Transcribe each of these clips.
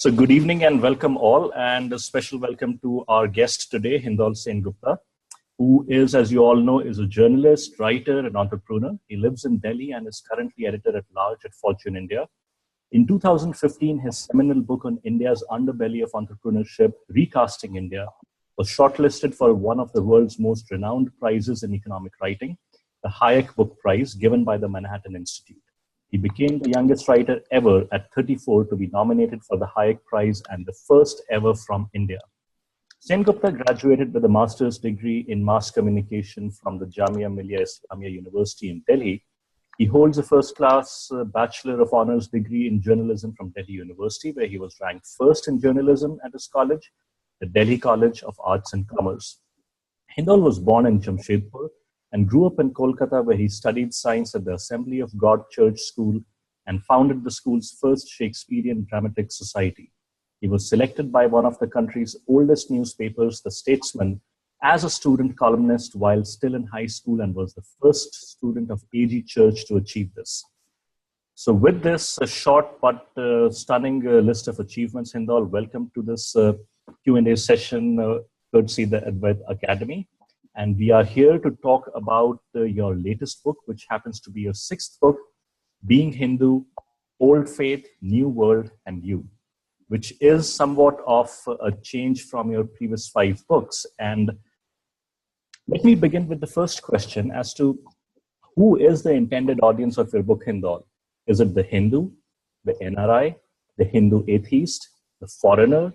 So good evening and welcome all, and a special welcome to our guest today, Hindol Sengupta, who is, as you all know, is a journalist, writer, and entrepreneur. He lives in Delhi and is currently editor-at-large at Fortune India. In 2015, his seminal book on India's underbelly of entrepreneurship, Recasting India, was shortlisted for one of the world's most renowned prizes in economic writing, the Hayek Book Prize, given by the Manhattan Institute. He became the youngest writer ever at 34 to be nominated for the Hayek Prize and the first ever from India. Sengupta graduated with a master's degree in mass communication from the Jamia Millia Islamia University in Delhi. He holds a first-class Bachelor of Honors degree in journalism from Delhi University, where he was ranked first in journalism at his college, the Delhi College of Arts and Commerce. Hindol was born in Jamshedpur and grew up in Kolkata, where he studied science at the Assembly of God Church School and founded the school's first Shakespearean Dramatic Society. He was selected by one of the country's oldest newspapers, The Statesman, as a student columnist while still in high school, and was the first student of AG Church to achieve this. So with this short but stunning list of achievements, Hindol, welcome to this Q&A session courtesy the Advait Academy. And we are here to talk about your latest book, which happens to be your sixth book, Being Hindu, Old Faith, New World, and You, which is somewhat of a change from your previous 5 books. And let me begin with the first question as to who is the intended audience of your book, Hindol? Is it the Hindu, the NRI, the Hindu atheist, the foreigner,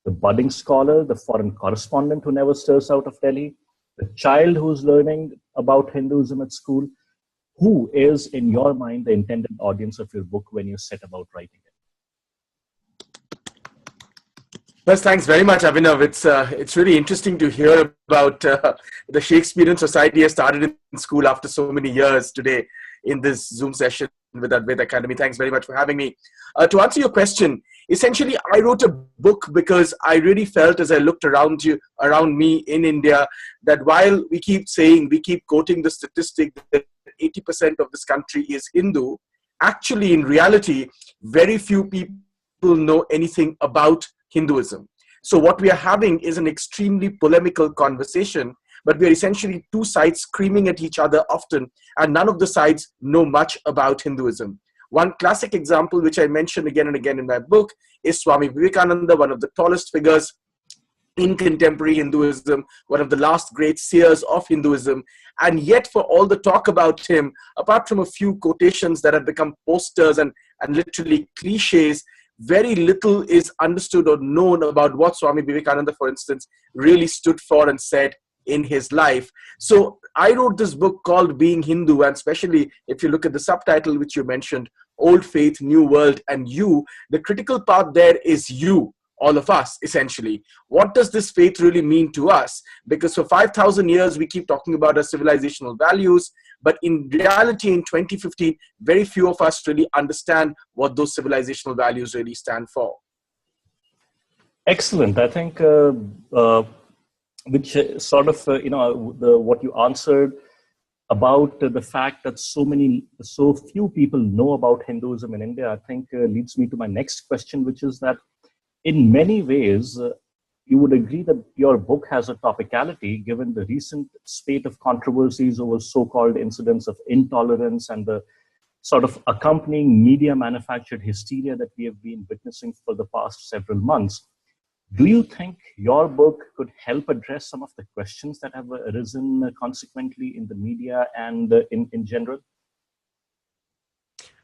the budding scholar, the foreign correspondent who never stirs out of Delhi, the child who's learning about Hinduism at school? Who is, in your mind, the intended audience of your book when you set about writing it? First, thanks very much, Abhinav. It's really interesting to hear about the Shakespearean Society I started in school after so many years today in this Zoom session with Advait Academy. Thanks very much for having me. To answer your question, essentially, I wrote a book because I really felt, as I looked around me in India, that while we keep quoting the statistic that 80% of this country is Hindu, actually, in reality, very few people know anything about Hinduism. So what we are having is an extremely polemical conversation, but we are essentially two sides screaming at each other often, and none of the sides know much about Hinduism. One classic example, which I mention again and again in my book, is Swami Vivekananda, one of the tallest figures in contemporary Hinduism, one of the last great seers of Hinduism. And yet, for all the talk about him, apart from a few quotations that have become posters and literally cliches, very little is understood or known about what Swami Vivekananda, for instance, really stood for and said in his life. So I wrote this book called Being Hindu, and especially if you look at the subtitle which you mentioned, Old Faith, New World, and You, the critical part there is you, all of us, essentially. What does this faith really mean to us? Because for 5,000 years, we keep talking about our civilizational values, but in reality, in 2015, very few of us really understand what those civilizational values really stand for. Excellent. I think which sort of, what you answered about the fact that so few people know about Hinduism in India, I think leads me to my next question, which is that in many ways, you would agree that your book has a topicality given the recent spate of controversies over so-called incidents of intolerance and the sort of accompanying media manufactured hysteria that we have been witnessing for the past several months. Do you think your book could help address some of the questions that have arisen consequently in the media and in general?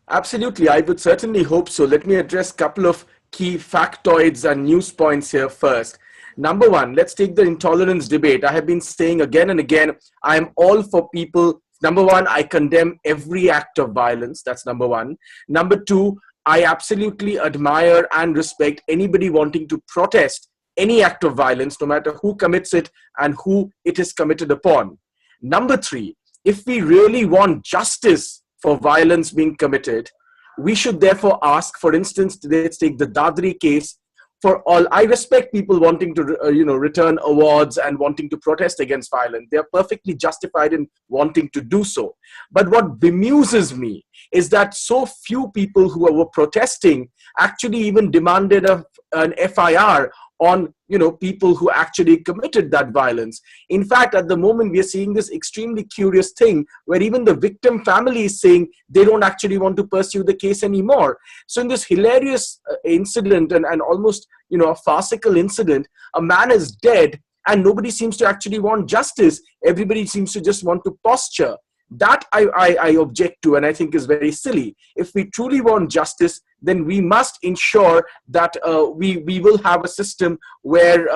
Absolutely, I would certainly hope so. Let me address a couple of key factoids and news points here first. Number one, let's take the intolerance debate. I have been saying again and again, I am all for people. Number one, I condemn every act of violence. That's number one. Number two, I absolutely admire and respect anybody wanting to protest any act of violence, no matter who commits it and who it is committed upon. Number three, if we really want justice for violence being committed, we should therefore ask, for instance, let's take the Dadri case, for all, I respect people wanting to, return awards and wanting to protest against violence. They are perfectly justified in wanting to do so. But what bemuses me is that so few people who were protesting actually even demanded an FIR on, people who actually committed that violence. In fact, at the moment, we are seeing this extremely curious thing where even the victim family is saying they don't actually want to pursue the case anymore. So in this hilarious incident and almost, a farcical incident, a man is dead and nobody seems to actually want justice. Everybody seems to just want to posture. That I object to, and I think is very silly. If we truly want justice, then we must ensure that we will have a system where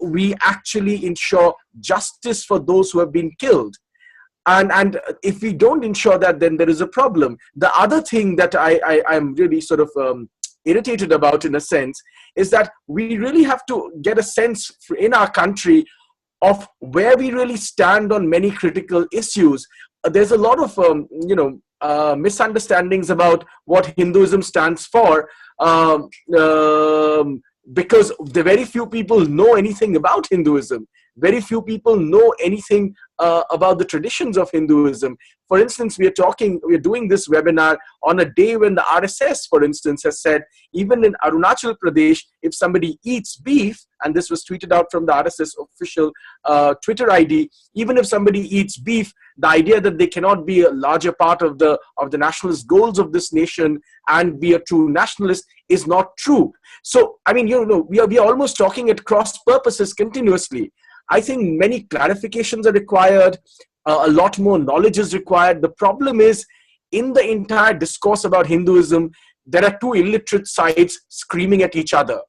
we actually ensure justice for those who have been killed. And if we don't ensure that, then there is a problem. The other thing that I'm really sort of irritated about, in a sense, is that we really have to get a sense in our country of where we really stand on many critical issues. There's a lot of misunderstandings about what Hinduism stands for, because the very few people know anything about Hinduism. Very few people know anything about the traditions of Hinduism. For instance, we are doing this webinar on a day when the RSS, for instance, has said, even in Arunachal Pradesh, if somebody eats beef, and this was tweeted out from the RSS official Twitter ID, even if somebody eats beef, the idea that they cannot be a larger part of the nationalist goals of this nation and be a true nationalist is not true. So, I mean, we are almost talking at cross purposes continuously. I think many clarifications are required. A lot more knowledge is required. The problem is, in the entire discourse about Hinduism, there are two illiterate sides screaming at each other.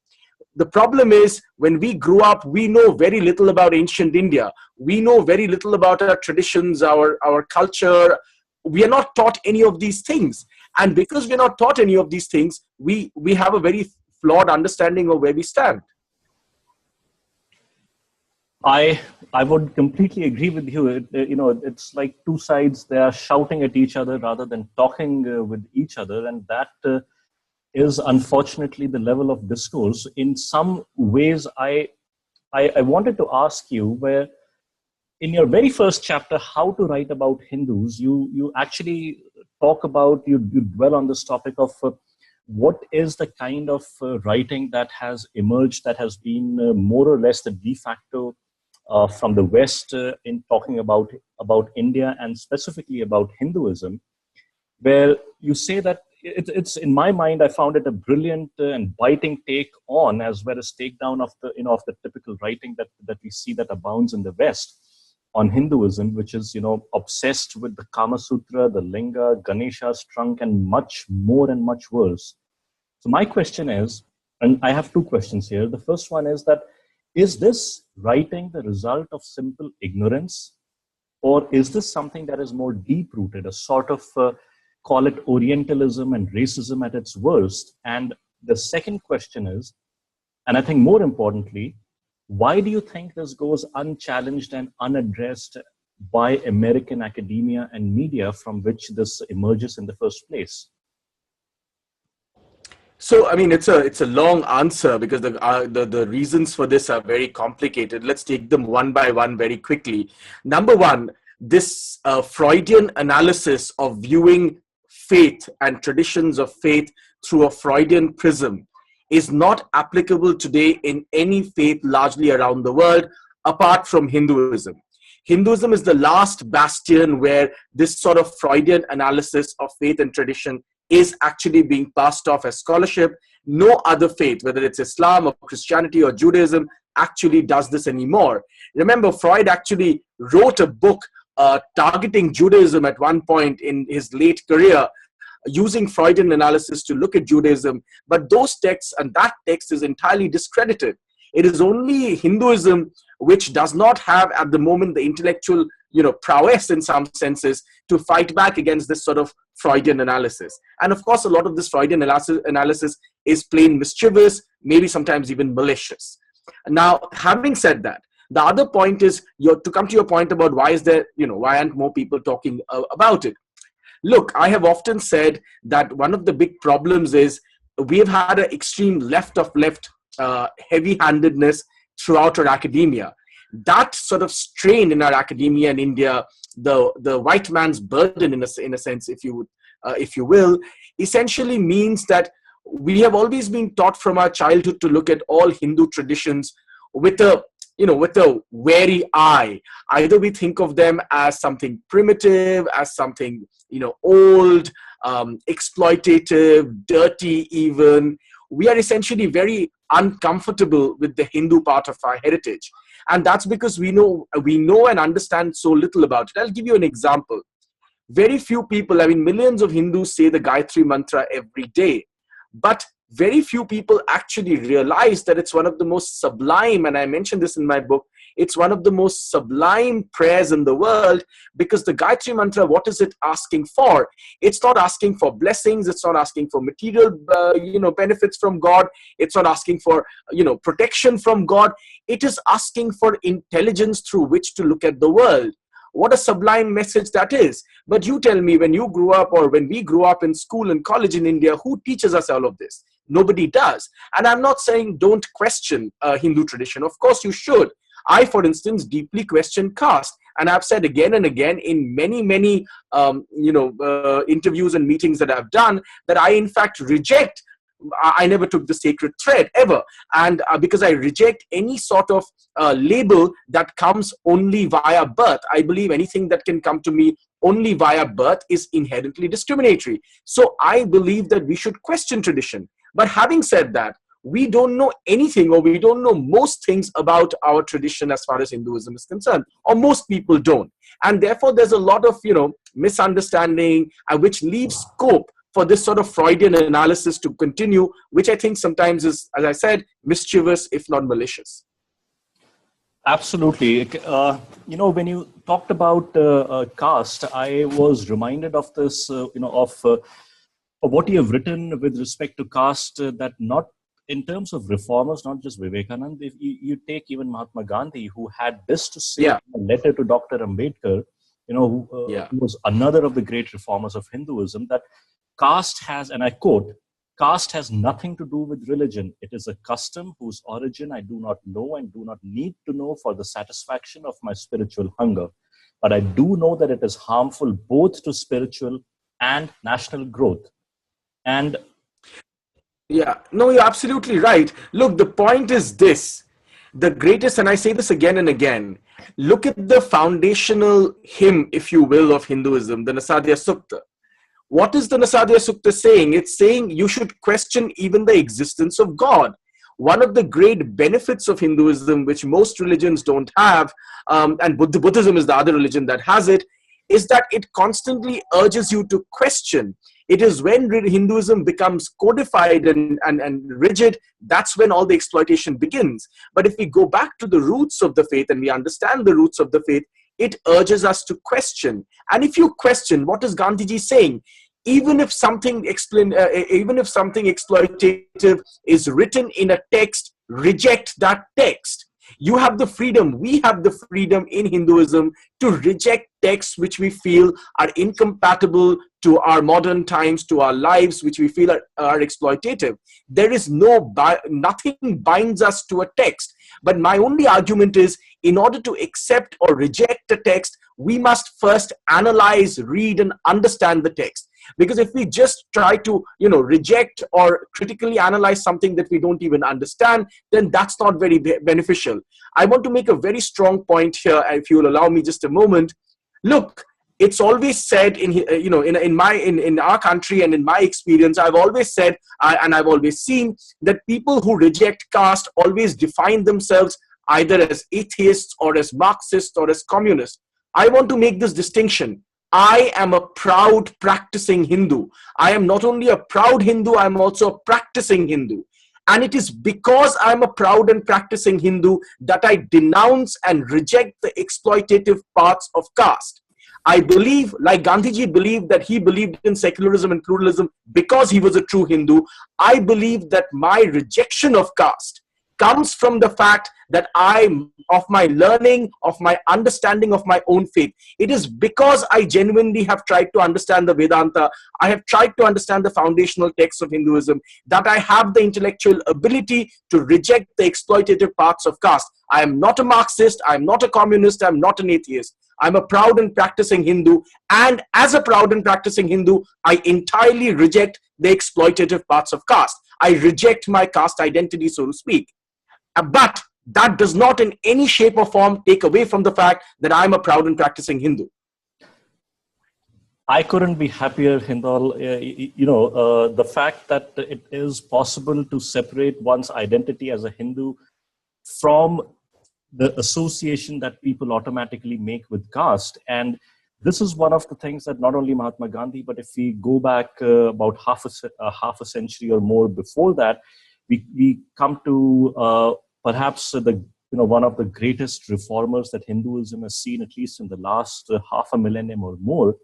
The problem is, when we grew up, we know very little about ancient India. We know very little about our traditions, our culture. We are not taught any of these things. And because we're not taught any of these things, we have a very flawed understanding of where we stand. I would completely agree with you. It's like two sides. They are shouting at each other rather than talking with each other, and that is unfortunately the level of discourse. In some ways, I wanted to ask you, where in your very first chapter, How to Write About Hindus, you actually talk about, you dwell on this topic of what is the kind of writing that has emerged, that has been more or less the de facto from the West in talking about India and specifically about Hinduism, where you say that it's in my mind, I found it a brilliant and biting take on, as well as takedown of the typical writing that we see that abounds in the West on Hinduism, which is obsessed with the Kama Sutra, the Linga, Ganesha's trunk, and much more and much worse. So my question is, and I have two questions here. The first one is that, is this writing the result of simple ignorance, or is this something that is more deep-rooted, a sort of, call it Orientalism and racism at its worst? And the second question is, and I think more importantly, why do you think this goes unchallenged and unaddressed by American academia and media from which this emerges in the first place? So, I mean, it's a long answer because the reasons for this are very complicated. Let's take them one by one very quickly. Number one, this Freudian analysis of viewing faith and traditions of faith through a Freudian prism is not applicable today in any faith largely around the world, apart from Hinduism. Hinduism is the last bastion where this sort of Freudian analysis of faith and tradition is actually being passed off as scholarship. No other faith, whether it's Islam or Christianity or Judaism, actually does this anymore. Remember, Freud actually wrote a book targeting Judaism at one point in his late career, using Freudian analysis to look at Judaism. But those texts, and that text is entirely discredited. It is only Hinduism which does not have at the moment the intellectual prowess in some senses to fight back against this sort of Freudian analysis. And of course, a lot of this Freudian analysis is plain mischievous, maybe sometimes even malicious. Now, having said that, the other point is, to come to your point about why aren't more people talking about it? Look, I have often said that one of the big problems is we have had an extreme left of left heavy-handedness throughout our academia. That sort of strain in our academia in India, the white man's burden in a sense, if you will, essentially means that we have always been taught from our childhood to look at all Hindu traditions with a wary eye. Either we think of them as something primitive, as something old, exploitative, dirty even. We are essentially very uncomfortable with the Hindu part of our heritage. And that's because we know and understand so little about it. I'll give you an example. Very few people, millions of Hindus say the Gayatri Mantra every day. But very few people actually realize that it's one of the most sublime, and I mentioned this in my book, it's one of the most sublime prayers in the world, because the Gayatri Mantra, what is it asking for? It's not asking for blessings. It's not asking for material, benefits from God. It's not asking for, protection from God. It is asking for intelligence through which to look at the world. What a sublime message that is. But you tell me, when you grew up or when we grew up in school and college in India, who teaches us all of this? Nobody does. And I'm not saying don't question Hindu tradition. Of course you should. I, for instance, deeply question caste. And I've said again and again in many, many, interviews and meetings that I've done that I, in fact, reject. I never took the sacred thread ever. And because I reject any sort of label that comes only via birth. I believe anything that can come to me only via birth is inherently discriminatory. So I believe that we should question tradition. But having said that, we don't know anything, or we don't know most things about our tradition as far as Hinduism is concerned, or most people don't. And therefore, there's a lot of, misunderstanding, which leaves scope for this sort of Freudian analysis to continue, which I think sometimes is, as I said, mischievous, if not malicious. Absolutely. When you talked about caste, I was reminded of this, of what you have written with respect to caste, that not in terms of reformers, not just Vivekanand, if you take even Mahatma Gandhi, who had this to say in a letter to Dr. Ambedkar, who was another of the great reformers of Hinduism, that caste has, and I quote, "Caste has nothing to do with religion. It is a custom whose origin I do not know and do not need to know for the satisfaction of my spiritual hunger. But I do know that it is harmful both to spiritual and national growth." And yeah, no, you're absolutely right. Look, the point is this. The greatest, and I say this again and again, look at the foundational hymn, if you will, of Hinduism, the Nasadya Sukta. What is the Nasadya Sukta saying? It's saying you should question even the existence of God. One of the great benefits of Hinduism, which most religions don't have, and Buddhism is the other religion that has it, is that it constantly urges you to question. It is when Hinduism becomes codified and rigid, that's when all the exploitation begins. But if we go back to the roots of the faith and we understand the roots of the faith, it urges us to question. And if you question, what is Gandhiji saying? Even if something exploitative is written in a text, reject that text. You have the freedom, we have the freedom in Hinduism to reject texts which we feel are incompatible to our modern times, to our lives, which we feel are exploitative. There is nothing binds us to a text. But my only argument is, in order to accept or reject a text, we must first analyze, read, and understand the text. Because if we just try to, reject or critically analyze something that we don't even understand, then that's not very beneficial. I want to make a very strong point here, if you will allow me just a moment. Look, it's always said in our country and in my experience, I've always said, and I've always seen that people who reject caste always define themselves either as atheists or as Marxists or as communists. I want to make this distinction. I am a proud practicing Hindu. I am not only a proud Hindu, I am also a practicing Hindu. And it is because I'm a proud and practicing Hindu that I denounce and reject the exploitative parts of caste. I believe, like Gandhiji believed, that he believed in secularism and pluralism because he was a true Hindu. I believe that my rejection of caste comes from the fact that of my learning, of my understanding of my own faith. It is because I genuinely have tried to understand the Vedanta, I have tried to understand the foundational texts of Hinduism, that I have the intellectual ability to reject the exploitative paths of caste. I am not a Marxist, I am not a communist, I am not an atheist. I'm a proud and practicing Hindu, and as a proud and practicing Hindu, I entirely reject the exploitative paths of caste. I reject my caste identity, so to speak. But that does not in any shape or form take away from the fact that I'm a proud and practicing Hindu. I couldn't be happier, Hindol. The fact that it is possible to separate one's identity as a Hindu from the association that people automatically make with caste. And this is one of the things that not only Mahatma Gandhi, but if we go back about half a century or more before that, we come to perhaps one of the greatest reformers that Hinduism has seen, at least in the last half a millennium or more,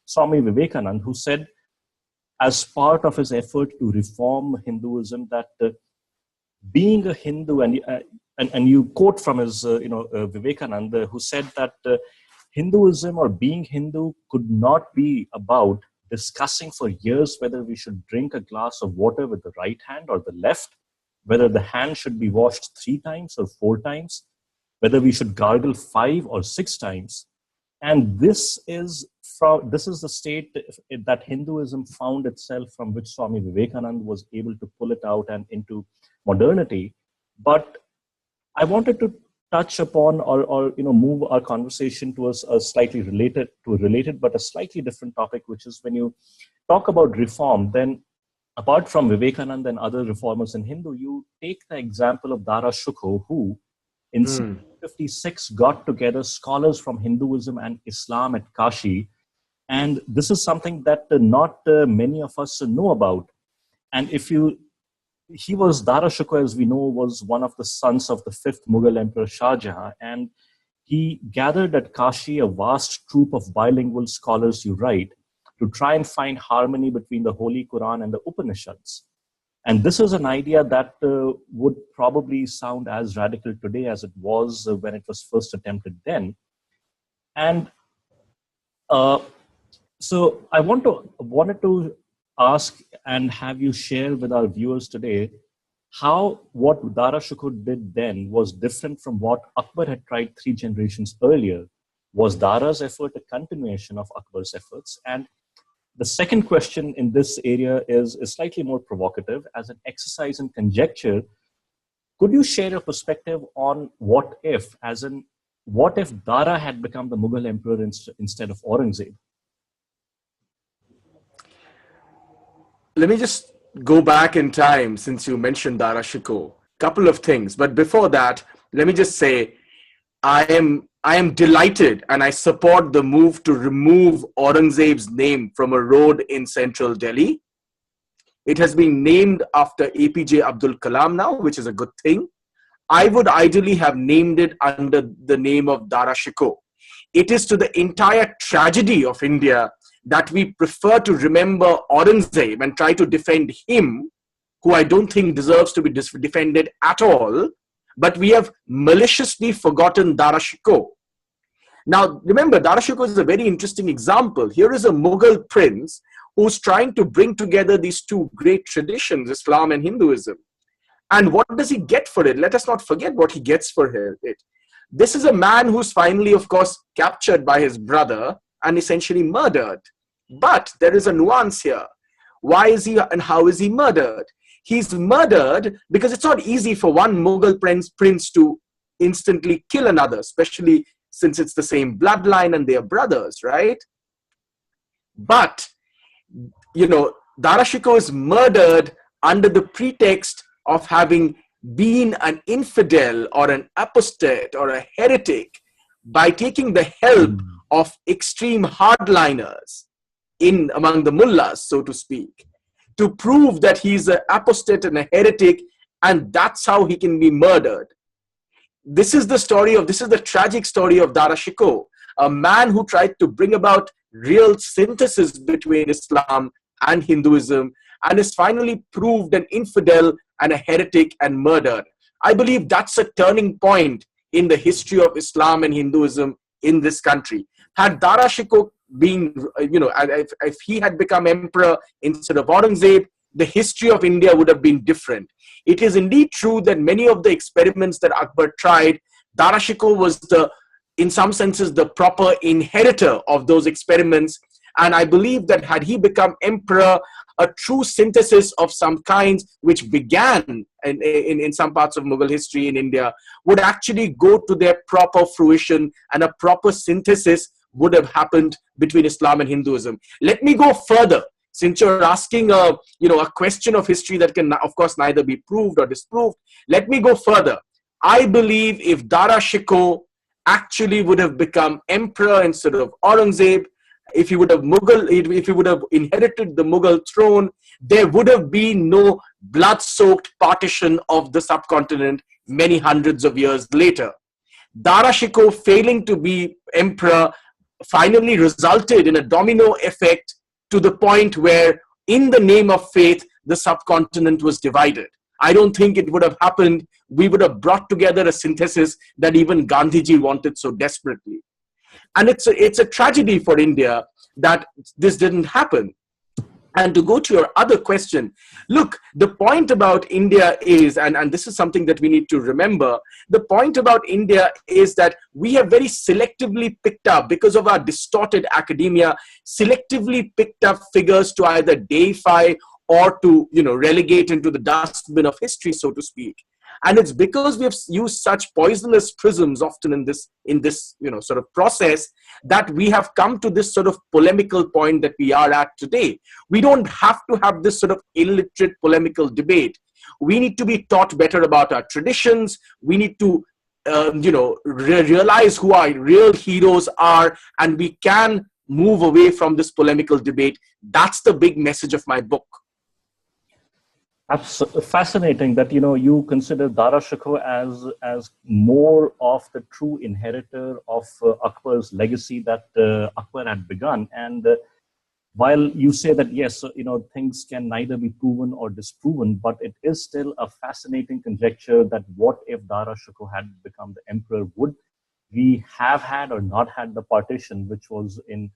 Swami Vivekananda, who said, as part of his effort to reform Hinduism, that being a Hindu, and you quote from his, Vivekananda, who said that Hinduism or being Hindu could not be about discussing for years whether we should drink a glass of water with the right hand or the left, whether the hand should be washed 3 times or 4 times, whether we should gargle 5 or 6 times. And this is the state that Hinduism found itself, from which Swami Vivekananda was able to pull it out and into modernity. But I wanted to touch upon or move our conversation towards a related but a slightly different topic, which is when you talk about reform, then apart from Vivekananda and other reformers in Hindu, you take the example of Dara Shukho, who in 1756 got together scholars from Hinduism and Islam at Kashi. And this is something that not many of us know about. And Dara Shukho, as we know, was one of the sons of the 5th Mughal Emperor Shah Jahan. And he gathered at Kashi a vast troop of bilingual scholars, you write, to try and find harmony between the Holy Quran and the Upanishads. And this is an idea that would probably sound as radical today as it was when it was first attempted then. And so I wanted to ask and have you share with our viewers today how what Dara Shukho did then was different from what Akbar had tried 3 generations earlier. Was Dara's effort a continuation of Akbar's efforts? And the second question in this area is slightly more provocative. As an exercise in conjecture, could you share your perspective on what if Dara had become the Mughal emperor instead of Aurangzeb? Let me just go back in time, since you mentioned Dara Shukho. Couple of things, but before that, let me just say, I am delighted and I support the move to remove Aurangzeb's name from a road in central Delhi. It has been named after APJ Abdul Kalam now, which is a good thing. I would ideally have named it under the name of Dara Shukho. It is to the entire tragedy of India that we prefer to remember Aurangzeb and try to defend him, who I don't think deserves to be defended at all, but we have maliciously forgotten Dara Shukho. Now, remember, Dara Shukho is a very interesting example. Here is a Mughal prince who's trying to bring together these 2 great traditions, Islam and Hinduism. And what does he get for it? Let us not forget what he gets for it. This is a man who's finally, of course, captured by his brother and essentially murdered. But there is a nuance here. Why is he and how is he murdered? He's murdered because it's not easy for one Mughal prince to instantly kill another, especially since it's the same bloodline and they are brothers, right? But, Dara Shukho is murdered under the pretext of having been an infidel or an apostate or a heretic by taking the help of extreme hardliners among the mullahs, so to speak, to prove that he's an apostate and a heretic, and that's how he can be murdered. This is the tragic story of Dara Shukho, a man who tried to bring about real synthesis between Islam and Hinduism and is finally proved an infidel and a heretic and murdered. I believe that's a turning point in the history of Islam and Hinduism in this country. Had Dara Shikoh been, if he had become emperor instead of Aurangzeb, the history of India would have been different. It is indeed true that many of the experiments that Akbar tried, Dara Shikoh was in some senses, the proper inheritor of those experiments. And I believe that had he become emperor, a true synthesis of some kinds, which began in some parts of Mughal history in India, would actually go to their proper fruition, and a proper synthesis would have happened between Islam and Hinduism. Let me go further. Since you're asking a question of history that can, of course, neither be proved or disproved, let me go further. I believe if Dara Shikoh actually would have become emperor instead of Aurangzeb, if he would have inherited the Mughal throne, there would have been no blood-soaked partition of the subcontinent many hundreds of years later. Dara Shikoh failing to be emperor finally resulted in a domino effect to the point where, in the name of faith, the subcontinent was divided. I don't think it would have happened. We would have brought together a synthesis that even Gandhiji wanted so desperately. And it's a tragedy for India that this didn't happen. And to go to your other question, look, the point about India is, and this is something that we need to remember, the point about India is that we have very selectively picked up, because of our distorted academia, selectively picked up figures to either deify or to relegate into the dustbin of history, so to speak. And it's because we have used such poisonous prisms often in this sort of process, that we have come to this sort of polemical point that we are at today. We don't have to have this sort of illiterate polemical debate. We need to be taught better about our traditions. We need to realize who our real heroes are, and we can move away from this polemical debate. That's the big message of my book. Fascinating that you consider Dara Shikoh as more of the true inheritor of Akbar's legacy that Akbar had begun. And while you say that yes, things can neither be proven or disproven, but it is still a fascinating conjecture that what if Dara Shikoh had become the emperor? Would we have had or not had the partition, which was in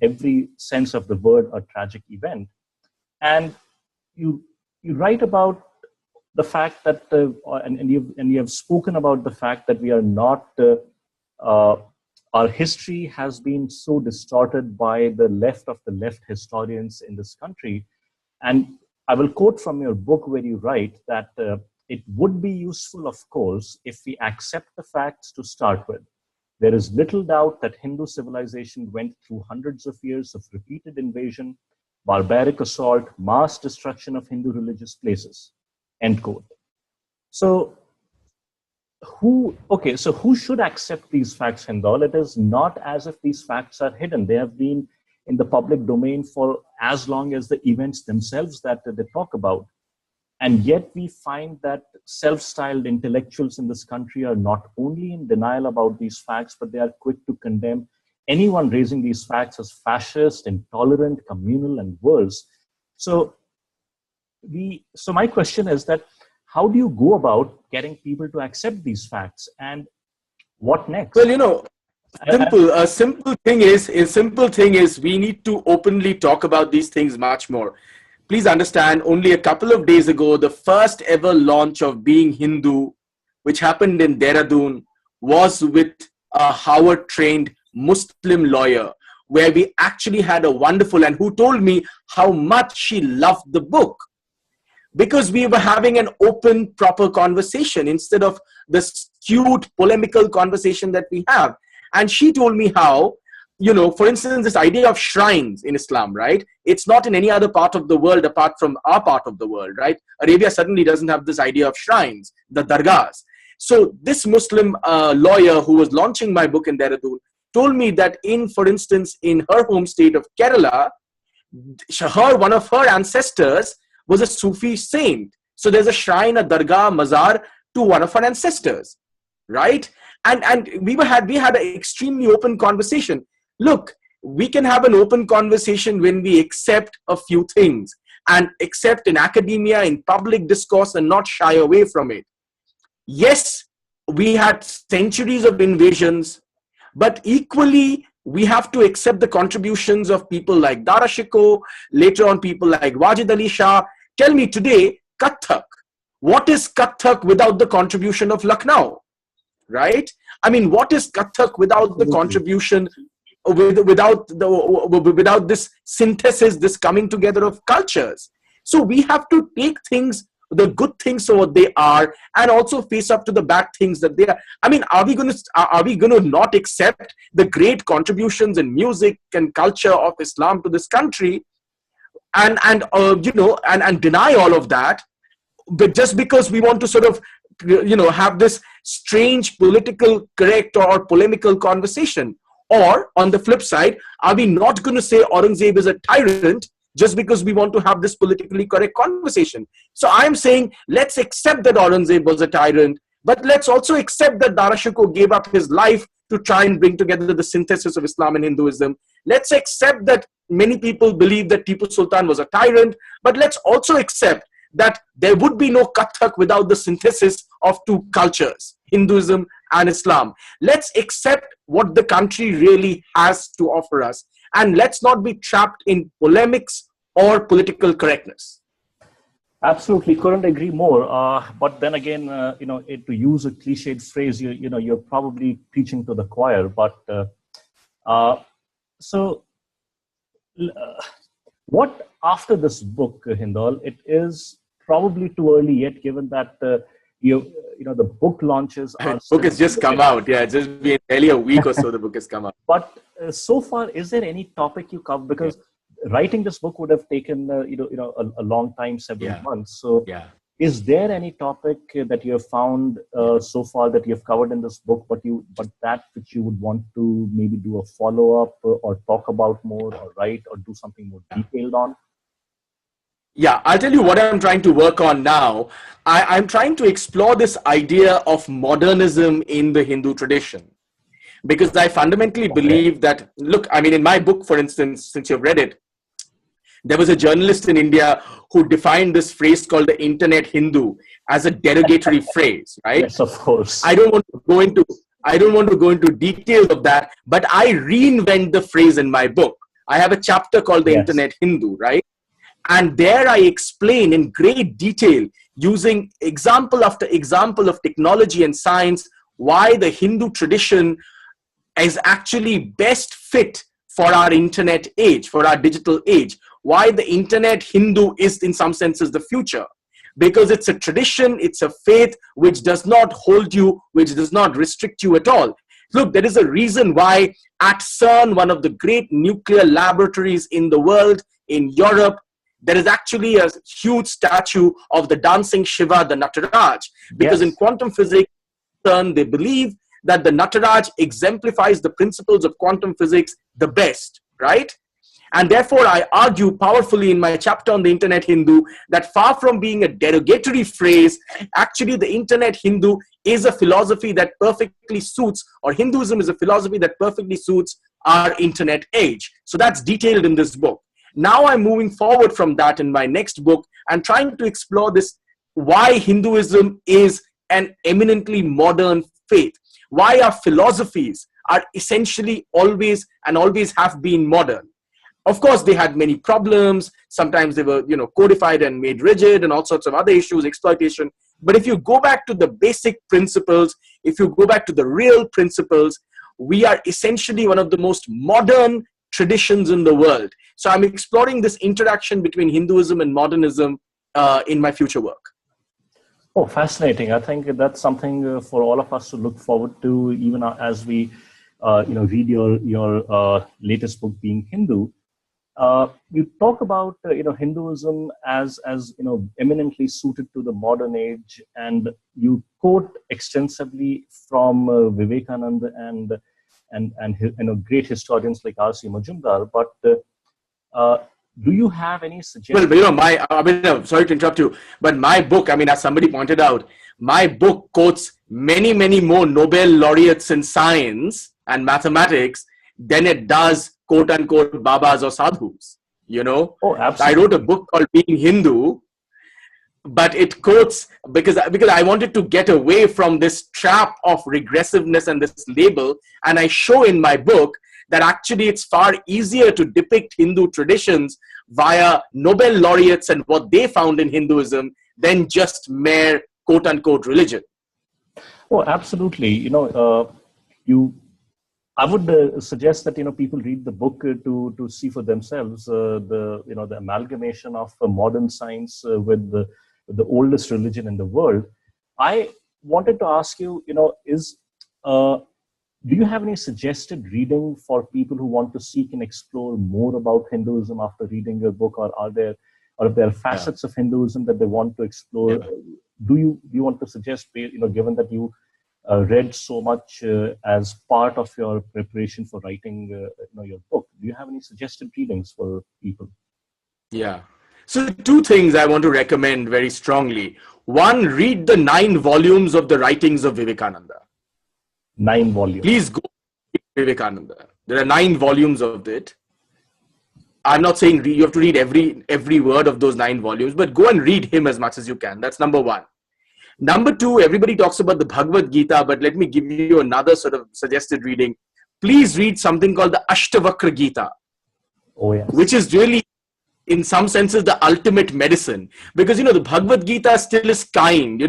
every sense of the word a tragic event? And you write about the fact that, and you have spoken about the fact that we are not, our history has been so distorted by the left of the left historians in this country. And I will quote from your book where you write that it would be useful, of course, if we accept the facts to start with. There is little doubt that Hindu civilization went through hundreds of years of repeated invasion, barbaric assault, mass destruction of Hindu religious places, end quote. So who should accept these facts, Hindol? It is not as if these facts are hidden. They have been in the public domain for as long as the events themselves that they talk about. And yet we find that self-styled intellectuals in this country are not only in denial about these facts, but they are quick to condemn anyone raising these facts as fascist, intolerant, communal, and worse. So my question is that how do you go about getting people to accept these facts, and what next? Well, a simple thing is we need to openly talk about these things much more. Please understand, only a couple of days ago, the first ever launch of Being Hindu, which happened in Dehradun, was with a Harvard-trained Muslim lawyer, where we actually had a wonderful, and who told me how much she loved the book, because we were having an open, proper conversation instead of the skewed polemical conversation that we have. And she told me how, for instance, this idea of shrines in Islam, right? It's not in any other part of the world apart from our part of the world, right? Arabia suddenly doesn't have this idea of shrines, the dargahs. So this Muslim lawyer who was launching my book in Dehradun told me that for instance, in her home state of Kerala, one of her ancestors was a Sufi saint. So there's a shrine, a dargah, mazar to one of her ancestors, right? And we had an extremely open conversation. Look, we can have an open conversation when we accept a few things. and accept in academia, in public discourse, and not shy away from it. Yes, we had centuries of invasions, but equally, we have to accept the contributions of people like Dara Shikoh, later on people like Wajid Ali Shah. Tell me today, Kathak. What is Kathak without the contribution of Lucknow? Right? I mean, what is Kathak without the contribution, without this synthesis, this coming together of cultures? So we have to take things, the good things for what they are, and also face up to the bad things that they are. I mean, are we going to not accept the great contributions in music and culture of Islam to this country, and deny all of that, but just because we want to sort of have this strange political correct or polemical conversation? Or on the flip side, are we not going to say Aurangzeb is a tyrant just because we want to have this politically correct conversation? So I'm saying, let's accept that Aurangzeb was a tyrant, but let's also accept that Dara Shikoh gave up his life to try and bring together the synthesis of Islam and Hinduism. Let's accept that many people believe that Tipu Sultan was a tyrant, but let's also accept that there would be no Kathak without the synthesis of two cultures, Hinduism and Islam. Let's accept what the country really has to offer us, and let's not be trapped in polemics or political correctness. Absolutely, couldn't agree more. But then again, to use a cliched phrase, you're probably preaching to the choir. But what after this book, Hindol? It is probably too early yet, given that the book launches are. Book has just come out. Yeah, it's just been barely a week or so. The book has come out. But so far, is there any topic you cover? Because writing this book would have taken a long time, several months. So is there any topic that you have found so far that you have covered in this book, but that which you would want to maybe do a follow-up or talk about more, or write or do something more detailed on? Yeah, I'll tell you what I'm trying to work on now. I'm trying to explore this idea of modernism in the Hindu tradition, because I fundamentally believe that, look, I mean, in my book, for instance, since you've read it, there was a journalist in India who defined this phrase called the Internet Hindu as a derogatory phrase, right? Yes, of course. I don't want to go into details of that, but I reinvent the phrase in my book. I have a chapter called the Internet Hindu, right? And there I explain in great detail, using example after example of technology and science, why the Hindu tradition is actually best fit for our internet age, for our digital age. Why the Internet Hindu is in some senses the future. Because it's a tradition, it's a faith which does not hold you, which does not restrict you at all. Look, there is a reason why at CERN, one of the great nuclear laboratories in the world, in Europe, there is actually a huge statue of the dancing Shiva, the Nataraj. Because in quantum physics, they believe that the Nataraj exemplifies the principles of quantum physics the best, right? And therefore, I argue powerfully in my chapter on the Internet Hindu that far from being a derogatory phrase, actually the Internet Hindu is a philosophy that perfectly suits, or Hinduism is a philosophy that perfectly suits our internet age. So that's detailed in this book. Now I'm moving forward from that in my next book and trying to explore this, why Hinduism is an eminently modern faith, why our philosophies are essentially always have been modern. Of course, they had many problems. Sometimes they were, codified and made rigid and all sorts of other issues, exploitation. But if you go back to the basic principles, if you go back to the real principles, we are essentially one of the most modern traditions in the world. So I'm exploring this interaction between Hinduism and modernism in my future work. Oh, fascinating. I think that's something for all of us to look forward to, even as we read your latest book, Being Hindu. You talk about Hinduism as eminently suited to the modern age, and you quote extensively from Vivekananda and great historians like R.C. Majumdar. But do you have any suggestions? Well, sorry to interrupt you, but my book, as somebody pointed out, my book quotes many, many more Nobel laureates in science and mathematics than it does quote unquote Babas or Sadhus. you know. Oh, I wrote a absolutely. book called Being Hindu, but it quotes, because I wanted to get away from this trap of regressiveness and this label. And I show in my book that actually it's far easier to depict Hindu traditions via Nobel laureates and what they found in Hinduism than just mere quote unquote religion. Oh, absolutely. You I would suggest that people read the book to see for themselves the amalgamation of modern science with the oldest religion in the world. I wanted to ask you, is do you have any suggested reading for people who want to seek and explore more about Hinduism after reading your book, or if there are Yeah. facets of Hinduism that they want to explore? Yeah. Do you want to suggest, given that you read so much as part of your preparation for writing your book, do you have any suggested readings for people? Yeah. So two things I want to recommend very strongly. One, read the 9 volumes of the writings of Vivekananda. 9 volumes. Please go read Vivekananda. There are 9 volumes of it. I'm not saying you have to read every word of those 9 volumes, but go and read him as much as you can. That's number one. Number two, everybody talks about the Bhagavad Gita, but let me give you another sort of suggested reading. Please read something called the Ashtavakra Gita, Oh, which yes. is really, in some senses, the ultimate medicine. Because, the Bhagavad Gita still is kind.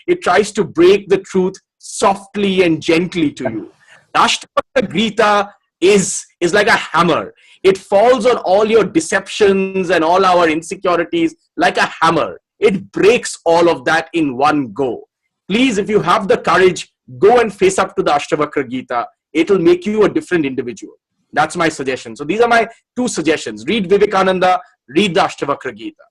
It tries to break the truth softly and gently to you. The Ashtavakra Gita is like a hammer. It falls on all your deceptions and all our insecurities like a hammer. It breaks all of that in one go. Please, if you have the courage, go and face up to the Ashtavakra Gita. It'll make you a different individual. That's my suggestion. So these are my 2 suggestions. Read Vivekananda, read the Ashtavakra Gita.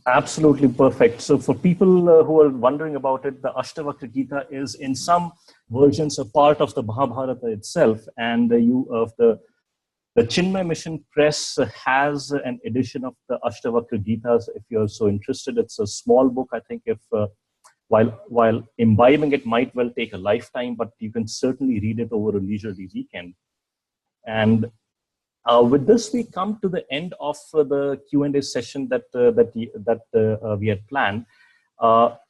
Absolutely perfect. So for people who are wondering about it, the Ashtavakra Gita is in some versions a part of the Mahabharata itself, and the Chinmay Mission Press has an edition of the Ashtavakra Gitas. If you're so interested, it's a small book. I think if while imbibing it might well take a lifetime, but you can certainly read it over a leisurely weekend. And with this, we come to the end of the Q&A session that we had planned.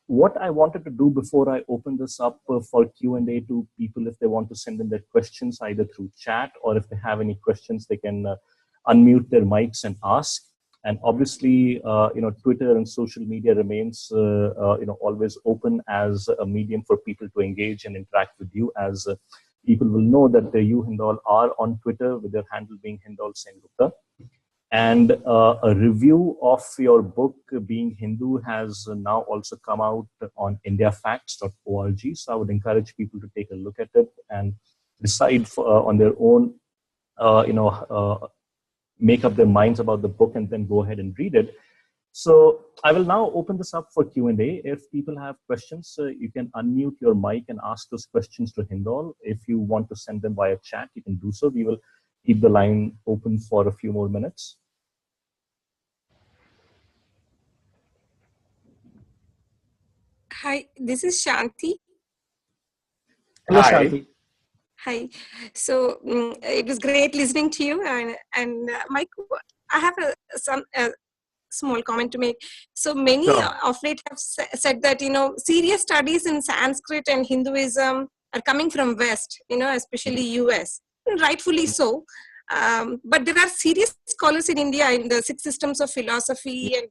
What I wanted to do before I open this up for Q&A to people, if they want to send in their questions either through chat, or if they have any questions, they can unmute their mics and ask. And obviously, Twitter and social media remains always open as a medium for people to engage and interact with you, as people will know that you, Hindol, are on Twitter with your handle being Hindol Sengupta. And a review of your book, Being Hindu, has now also come out on indiafacts.org. So I would encourage people to take a look at it and decide on their own, make up their minds about the book and then go ahead and read it. So I will now open this up for Q&A. If people have questions, you can unmute your mic and ask those questions to Hindol. If you want to send them via chat, you can do so. We will keep the line open for a few more minutes. Hi, this is Shanti. Hello, Hi. Shanti. Hi. So it was great listening to you, and Mike, I have some small comment to make. So many of late have said that serious studies in Sanskrit and Hinduism are coming from West, especially US, and rightfully so. But there are serious scholars in India in the 6 systems of philosophy, and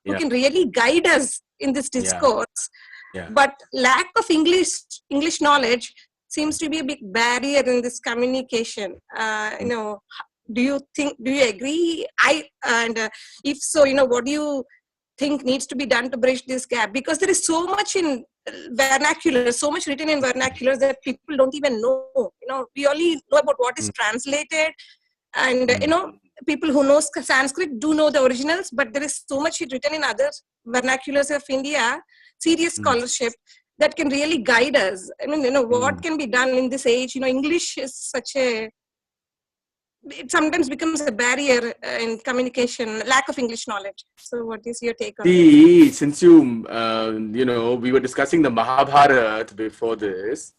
who can really guide us in this discourse. Yeah. But lack of English knowledge seems to be a big barrier in this communication. Do you agree? If so, what do you think needs to be done to bridge this gap? Because there is so much in vernacular, so much written in vernaculars that people don't even know. We only know about what is translated, and people who know Sanskrit do know the originals, but there is so much written in other vernaculars of India, serious scholarship that can really guide us. I mean, what can be done in this age? English is such it sometimes becomes a barrier in communication, lack of English knowledge. So what is your take on this? Since we were discussing the Mahabharata before this,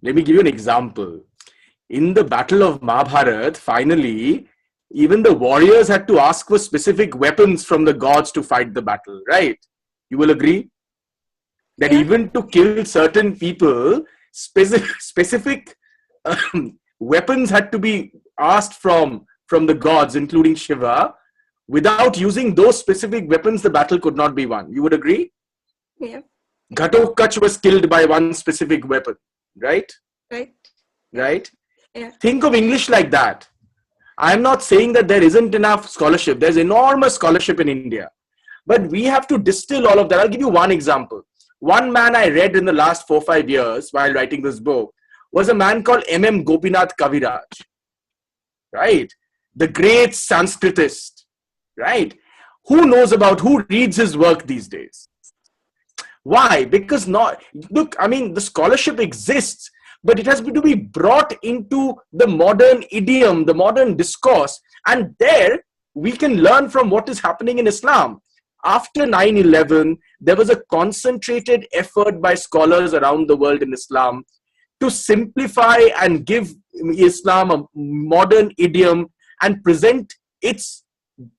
let me give you an example. In the Battle of Mahabharata, finally, even the warriors had to ask for specific weapons from the gods to fight the battle, right? You will agree? That even to kill certain people, specific weapons had to be asked from the gods, including Shiva. Without using those specific weapons, the battle could not be won. You would agree? Yeah. Ghatotkacha was killed by one specific weapon, right? Right. Right? Yeah. Think of English like that. I'm not saying that there isn't enough scholarship. There's enormous scholarship in India. But we have to distill all of that. I'll give you one example. One man I read in the last 4 or 5 years while writing this book was a man called M.M. Gopinath Kaviraj, right? The great Sanskritist, right? Who reads his work these days? Why? Because the scholarship exists, but it has to be brought into the modern idiom, the modern discourse. And there we can learn from what is happening in Islam. After 9/11, there was a concentrated effort by scholars around the world in Islam to simplify and give Islam a modern idiom and present its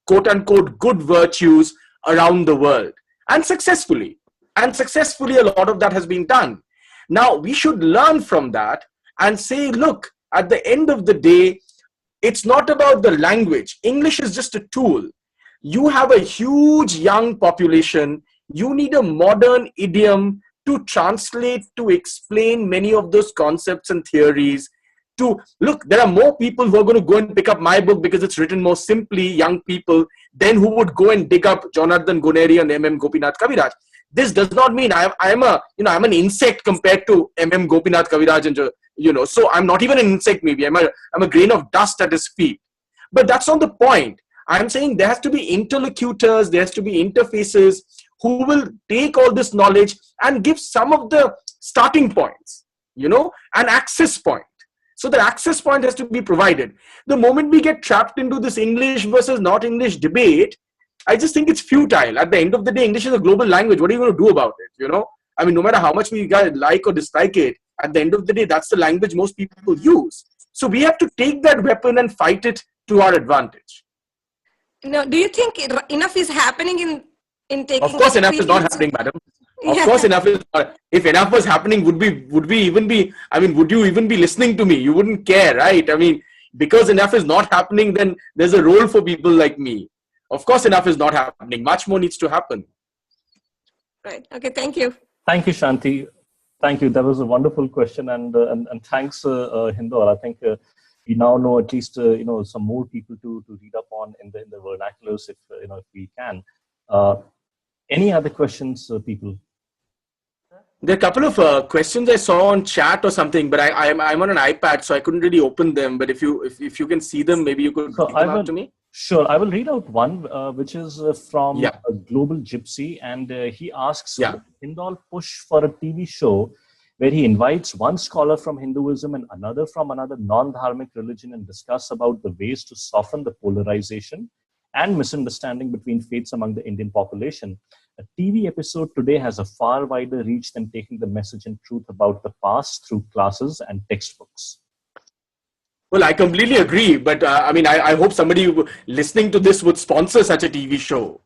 quote-unquote good virtues around the world. And successfully, a lot of that has been done. Now, we should learn from that and say, look, at the end of the day, it's not about the language. English is just a tool. You have a huge young population. You need a modern idiom to translate, to explain many of those concepts and theories. There are more people who are going to go and pick up my book because it's written more simply, young people, than who would go and dig up Jonathan Guneri and M.M. Gopinath Kaviraj. This does not mean I'm an insect compared to M.M. Gopinath Kaviraj, and so I'm not even an insect. Maybe I'm a grain of dust at his feet. But that's not the point. I'm saying there has to be interlocutors, there has to be interfaces who will take all this knowledge and give some of the starting points, an access point. So the access point has to be provided. The moment we get trapped into this English versus not English debate, I just think it's futile. At the end of the day, English is a global language. What are you going to do about it? No matter how much we like or dislike it, at the end of the day, that's the language most people use. So we have to take that weapon and fight it to our advantage. Now, do you think enough is happening in taking? Of course, enough is not happening, madam. Of course, enough is not. If enough was happening, would you even be listening to me? You wouldn't care, right? Because enough is not happening, then there's a role for people like me. Of course, enough is not happening. Much more needs to happen. Right. Okay. Thank you. Thank you, Shanti. Thank you. That was a wonderful question, and thanks, Hindol. I think we now know at least some more people to read up on in the vernaculars if we can. Any other questions, people? There are a couple of questions I saw on chat or something, but I'm on an iPad, so I couldn't really open them. But if you can see them, maybe you could read them out to me. Sure, I will read out one, which is from a Global Gypsy, and he asks, would Hindol push for a TV show where he invites one scholar from Hinduism and another from another non-dharmic religion and discuss about the ways to soften the polarization and misunderstanding between faiths among the Indian population? A TV episode today has a far wider reach than taking the message and truth about the past through classes and textbooks. Well, I completely agree, but I hope somebody listening to this would sponsor such a TV show,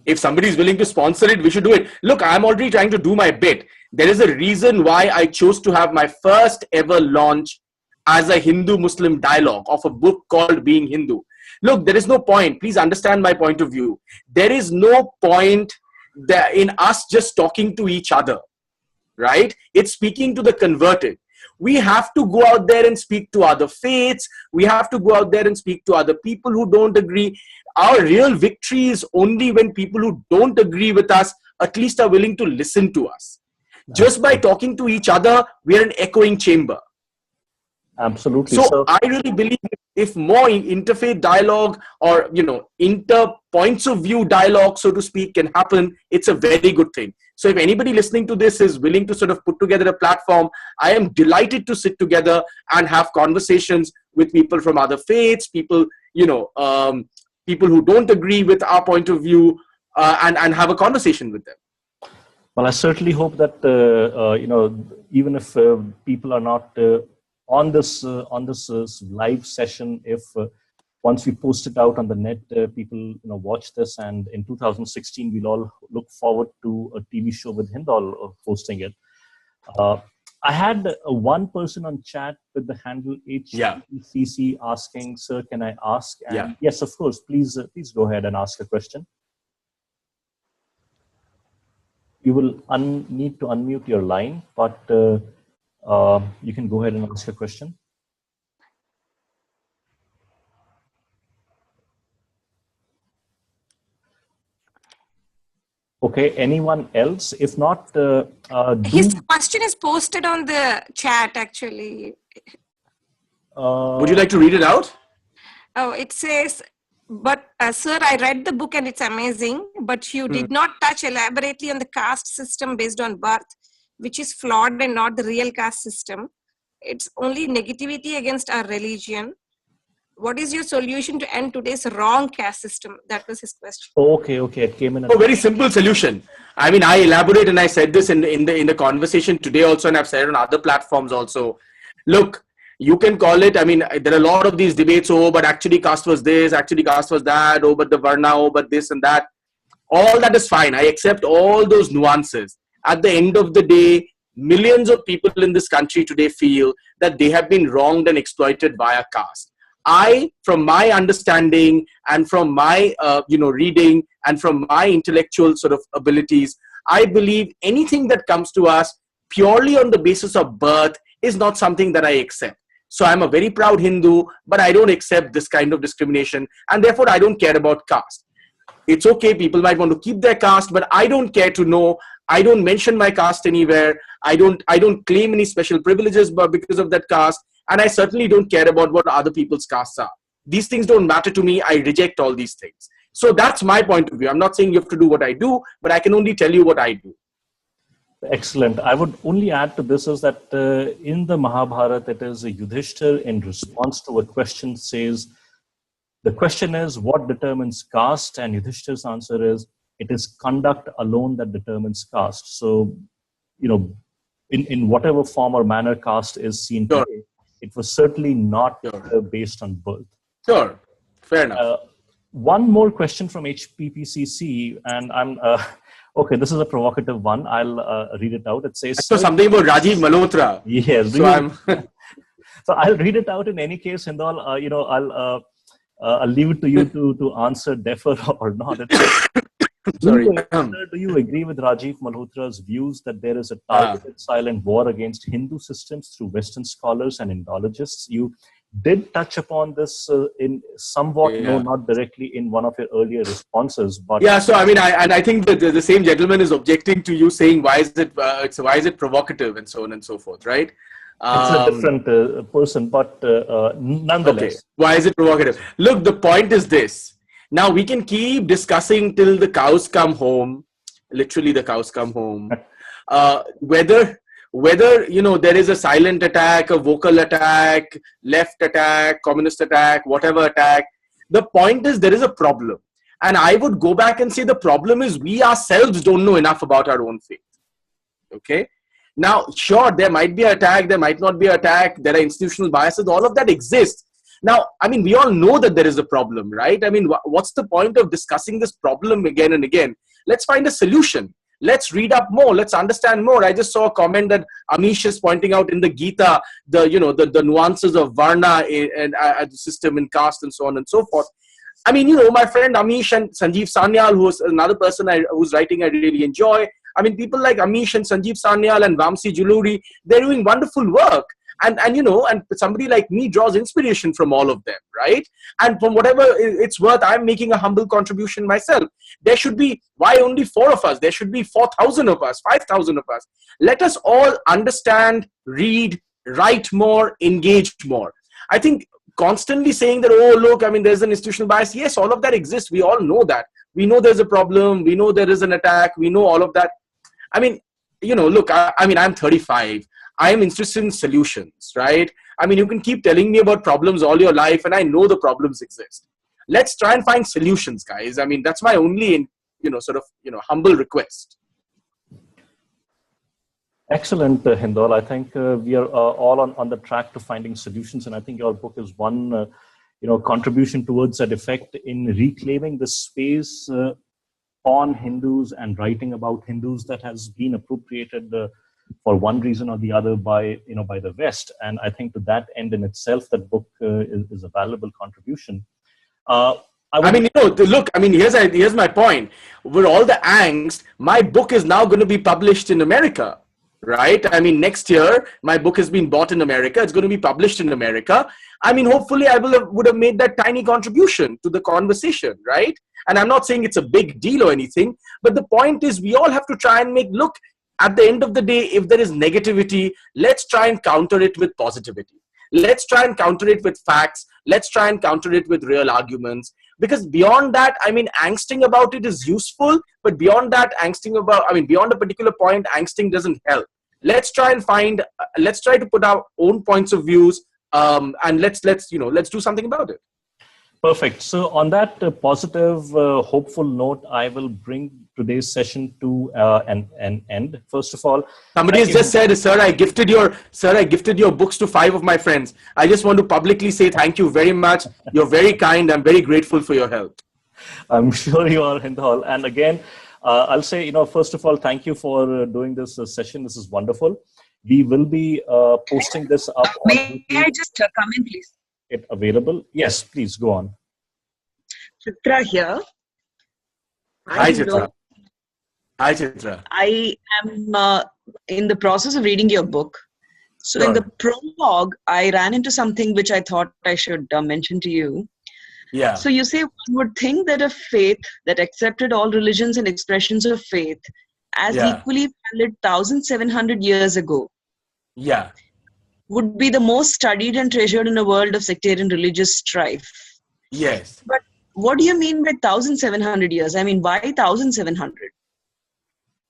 If somebody is willing to sponsor it, we should do it. Look, I'm already trying to do my bit. There is a reason why I chose to have my first ever launch as a Hindu-Muslim dialogue of a book called Being Hindu. Look, there is no point. Please understand my point of view. There is no point in us just talking to each other, right? It's speaking to the converted. We have to go out there and speak to other faiths. We have to go out there and speak to other people who don't agree. Our real victory is only when people who don't agree with us at least are willing to listen to us. Just by talking to each other, we are an echoing chamber. Absolutely. So I really believe if more interfaith dialogue or, inter points of view dialogue, so to speak, can happen, it's a very good thing. So if anybody listening to this is willing to sort of put together a platform, I am delighted to sit together and have conversations with people from other faiths, people, people who don't agree with our point of view, and have a conversation with them. Well, I certainly hope that, even if people are not on this live session, if once we post it out on the net, people watch this, and in 2016 we'll all look forward to a TV show with Hindol hosting it. I had one person on chat with the handle HCC asking, "Sir, can I ask?" And yes, of course. Please go ahead and ask a question. You will need to unmute your line, but you can go ahead and ask a question. Okay, anyone else? If not, his question is posted on the chat actually. Would you like to read it out? Oh, it says, but sir, I read the book and it's amazing, but you did not touch elaborately on the caste system based on birth, which is flawed and not the real caste system. It's only negativity against our religion. What is your solution to end today's wrong caste system? That was his question. Okay. It came in. Very simple solution. I mean, I elaborate, and I said this in the conversation today also, and I've said it on other platforms also. Look, you can call it. I mean, there are a lot of these debates. Oh, but actually caste was this. Actually caste was that. Oh, but the varna. Oh, but this and that. All that is fine. I accept all those nuances. At the end of the day, millions of people in this country today feel that they have been wronged and exploited via caste. From my understanding and from my reading and from my intellectual sort of abilities, I believe anything that comes to us purely on the basis of birth is not something that I accept. So I'm a very proud Hindu, but I don't accept this kind of discrimination, and therefore I don't care about caste. It's okay, people might want to keep their caste, but I don't care to know. I don't mention my caste anywhere. I don't claim any special privileges because of that caste. And I certainly don't care about what other people's castes are. These things don't matter to me. I reject all these things. So that's my point of view. I'm not saying you have to do what I do, but I can only tell you what I do. Excellent. I would only add to this is that in the Mahabharata, it is Yudhishthir in response to a question says, the question is, what determines caste? And Yudhishthir's answer is, it is conduct alone that determines caste. So, in whatever form or manner caste is seen today, it was certainly not based on birth. Sure, fair enough. One more question from HPPCC, and I'm okay. This is a provocative one. I'll read it out. It says something about Rajiv Malhotra. Yes. So so I'll read it out in any case, Hindol. I'll leave it to you to answer, defer or not. Sorry. Do you agree with Rajiv Malhotra's views that there is a targeted silent war against Hindu systems through Western scholars and Indologists? You did touch upon this in somewhat, no, not directly in one of your earlier responses, but So I mean, I think that the same gentleman is objecting to you saying why is it provocative and so on and so forth, right? It's a different person, but nonetheless. Okay. Why is it provocative? Look, the point is this. Now we can keep discussing till the cows come home, literally the cows come home, whether there is a silent attack, a vocal attack, left attack, communist attack, whatever attack. The point is there is a problem. And I would go back and say the problem is we ourselves don't know enough about our own faith. Okay. Now, sure, there might be an attack, there might not be an attack, there are institutional biases, all of that exists. Now, I mean, we all know that there is a problem, right? I mean, what's the point of discussing this problem again and again? Let's find a solution. Let's read up more. Let's understand more. I just saw a comment that Amish is pointing out in the Gita, the nuances of Varna and the system in caste and so on and so forth. I mean, my friend Amish and Sanjeev Sanyal, who's another person whose writing I really enjoy. I mean, people like Amish and Sanjeev Sanyal and Vamsi Juluri, they're doing wonderful work. And somebody like me draws inspiration from all of them, right? And from whatever it's worth, I'm making a humble contribution myself. There should be, why only 4 of us? There should be 4,000 of us, 5,000 of us. Let us all understand, read, write more, engage more. I think constantly saying that, oh, look, I mean, there's an institutional bias. Yes, all of that exists. We all know that. We know there's a problem. We know there is an attack. We know all of that. I mean, look, I mean, I'm 35. I am interested in solutions, right? I mean, you can keep telling me about problems all your life, and I know the problems exist. Let's try and find solutions, guys. I mean, that's my only, humble request. Excellent, Hindol. I think we are all on the track to finding solutions, and I think your book is one contribution towards that effect in reclaiming the space on Hindus and writing about Hindus that has been appropriated for one reason or the other by the West. And I think to that end in itself, that book is a valuable contribution. Here's my point. With all the angst, my book is now going to be published in America, right? I mean, next year, my book has been bought in America. It's going to be published in America. I mean, hopefully I would have made that tiny contribution to the conversation, right? And I'm not saying it's a big deal or anything, but the point is we all have to try and look, at the end of the day, if there is negativity, let's try and counter it with positivity. Let's try and counter it with facts. Let's try and counter it with real arguments. Because beyond that, angsting about it is useful, but beyond that, beyond a particular point, angsting doesn't help. Let's try to put our own points of views, and let's do something about it. Perfect. So on that positive, hopeful note, I will bring today's session to an end. First of all, somebody has just said, sir, I gifted your books to 5 of my friends. I just want to publicly say thank you very much. You're very kind. I'm very grateful for your help. I'm sure you are, Hindol. And again, I'll say, first of all, thank you for doing this session. This is wonderful. We will be posting this up. May I just come in, please? It available? Yes, please go on. Chitra here. Hi, Chitra. Hi, Chitra. I am in the process of reading your book. So in the prologue, I ran into something which I thought I should mention to you. Yeah. So you say one would think that a faith that accepted all religions and expressions of faith as equally valid 1,700 years ago. Yeah. Would be the most studied and treasured in a world of sectarian religious strife. Yes. But what do you mean by 1,700 years? I mean, why 1,700?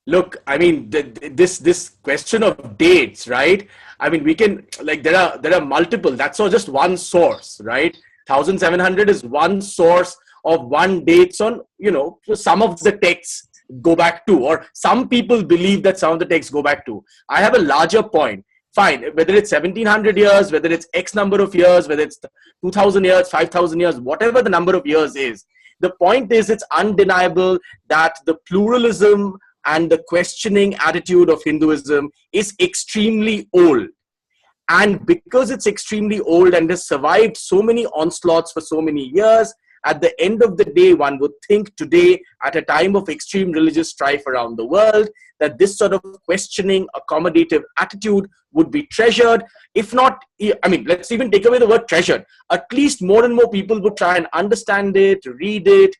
Look, this question of dates, right? We can, there are multiple. That's not just one source, right? 1,700 is one source of one dates on, some of the texts go back to, or some people believe that some of the texts go back to. I have a larger point. Fine, whether it's 1,700 years, whether it's X number of years, whether it's 2,000 years, 5,000 years, whatever the number of years is, the point is it's undeniable that the pluralism and the questioning attitude of Hinduism is extremely old. And because it's extremely old and has survived so many onslaughts for so many years, at the end of the day, one would think today, at a time of extreme religious strife around the world, that this sort of questioning, accommodative attitude would be treasured. If not, let's even take away the word treasured. At least more and more people would try and understand it, read it,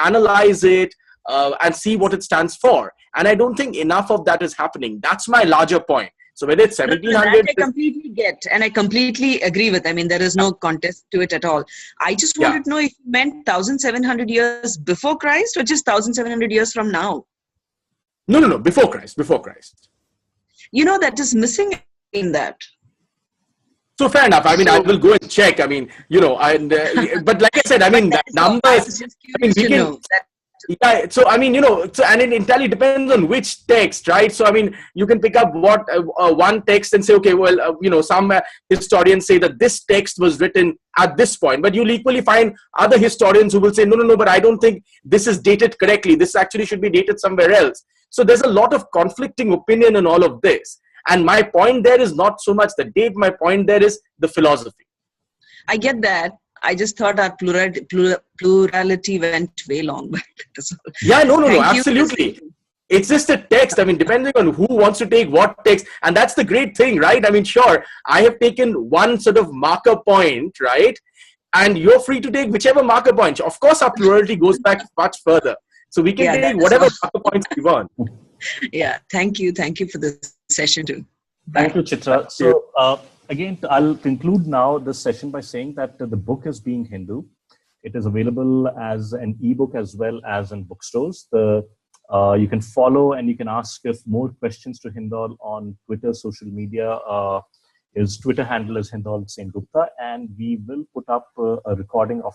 analyze it, and see what it stands for. And I don't think enough of that is happening. That's my larger point. So whether it's 1,700... I completely get, and I completely agree with. There is no contest to it at all. I just wanted to know if you meant 1,700 years before Christ or just 1,700 years from now? No, before Christ. That is missing in that. So fair enough. I will go and check. But like I said, that numbers... Yeah, so and it entirely depends on which text, right? So you can pick up what one text and say, okay, well, some historians say that this text was written at this point, but you'll equally find other historians who will say, no, but I don't think this is dated correctly. This actually should be dated somewhere else. So there's a lot of conflicting opinion in all of this, and my point there is not so much the date. My point there is the philosophy. I get that. I just thought our plurality went way long. Yeah, no, absolutely. It's just a text. Depending on who wants to take what text. And that's the great thing, right? Sure, I have taken one sort of marker point, right? And you're free to take whichever marker point. Of course, our plurality goes back much further. So we can take whatever marker points we want. Yeah, thank you. Thank you for this session too. Thank you, Chitra. So, again, I'll conclude now this session by saying that the book is Being Hindu. It is available as an ebook as well as in bookstores. You can follow and you can ask if more questions to Hindol on Twitter, social media. His Twitter handle is Hindol Sengupta, and we will put up a recording of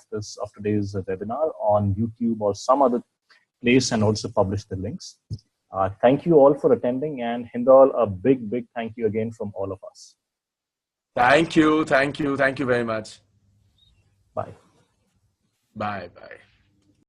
today's webinar on YouTube or some other place and also publish the links. Thank you all for attending, and Hindol, a big thank you again from all of us. Thank you very much. Bye. Bye. Bye.